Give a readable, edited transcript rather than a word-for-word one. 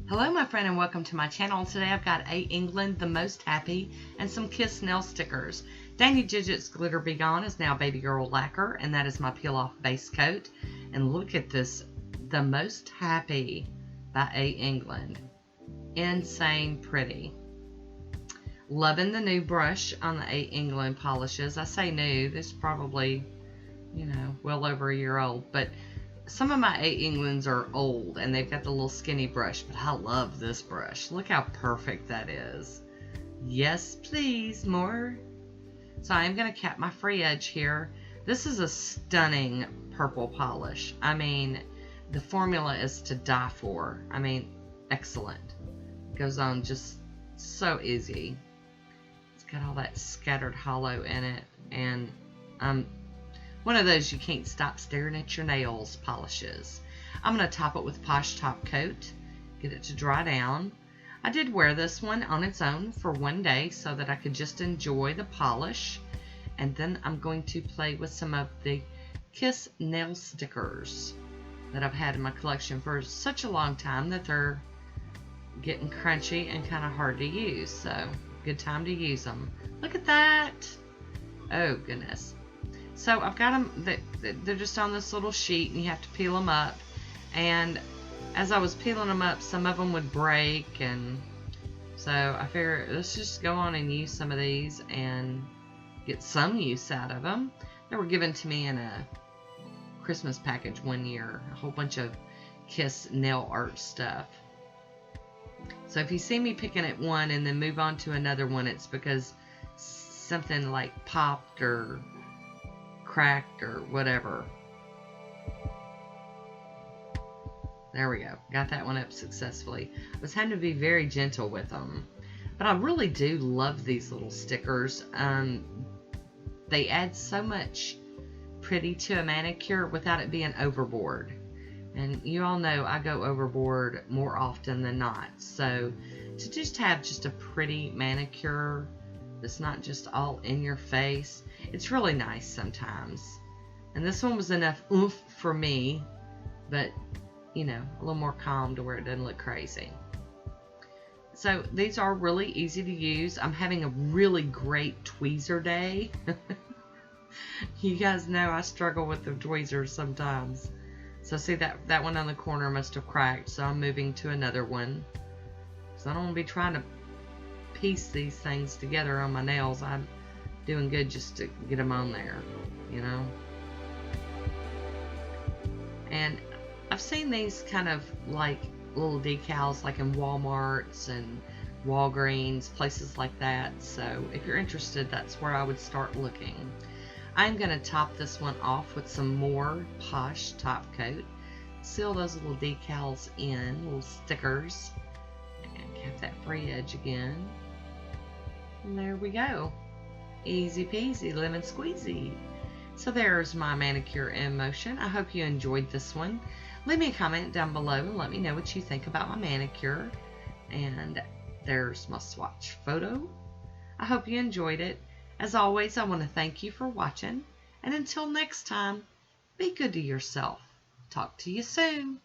Hello my friend and welcome to my channel. Today I've got A England, the Most Happy, and some Kiss nail stickers. Danny Digits Glitter Be Gone is now Baby Girl Lacquer, and that is my peel off base coat. And look at this, the Most Happy by A England. Insane pretty. Loving the new brush on the A England polishes. I say new, this is probably, well over a year old, but some of my A Englands are old and they've got the little skinny brush, but I love this brush. Look how perfect that is. Yes, please, more. So I'm going to cap my free edge here. This is a stunning purple polish. I mean, the formula is to die for. I mean, excellent. Goes on just so easy. It's got all that scattered hollow in it, and one of those you can't stop staring at your nails polishes. I'm going to top it with Poshe top coat, get it to dry down. I did wear this one on its own for one day so that I could just enjoy the polish, and then I'm going to play with some of the Kiss nail stickers that I've had in my collection for such a long time that they're getting crunchy and kind of hard to use, so good time to use them. Look at that. Oh goodness. So I've got them, they're just on this little sheet and you have to peel them up, and as I was peeling them up some of them would break, and so I figured let's just go on and use some of these and get some use out of them. They were given to me in a Christmas package one year, a whole bunch of Kiss nail art stuff. So if you see me picking at one and then move on to another one, it's because something like popped or cracked or whatever. There we go. Got that one up successfully. I was having to be very gentle with them. But I really do love these little stickers. They add so much pretty to a manicure without it being overboard. And you all know I go overboard more often than not. So to just have just a pretty manicure that's not just all in your face, it's really nice sometimes. And this one was enough oomph for me, but a little more calm to where it doesn't look crazy. So these are really easy to use. I'm having a really great tweezer day. You guys know I struggle with the tweezers sometimes. So see that one on the corner must have cracked, so I'm moving to another one. So I don't want to be trying to piece these things together on my nails. I'm doing good just to get them on there, And I've seen these kind of like little decals like in Walmarts and Walgreens, places like that. So if you're interested, that's where I would start looking. I'm going to top this one off with some more Poshe top coat. Seal those little decals in, little stickers. And cap that free edge again. And there we go. Easy peasy, lemon squeezy. So there's my manicure in motion. I hope you enjoyed this one. Leave me a comment down below and let me know what you think about my manicure. And there's my swatch photo. I hope you enjoyed it. As always, I want to thank you for watching. And until next time, be good to yourself. Talk to you soon.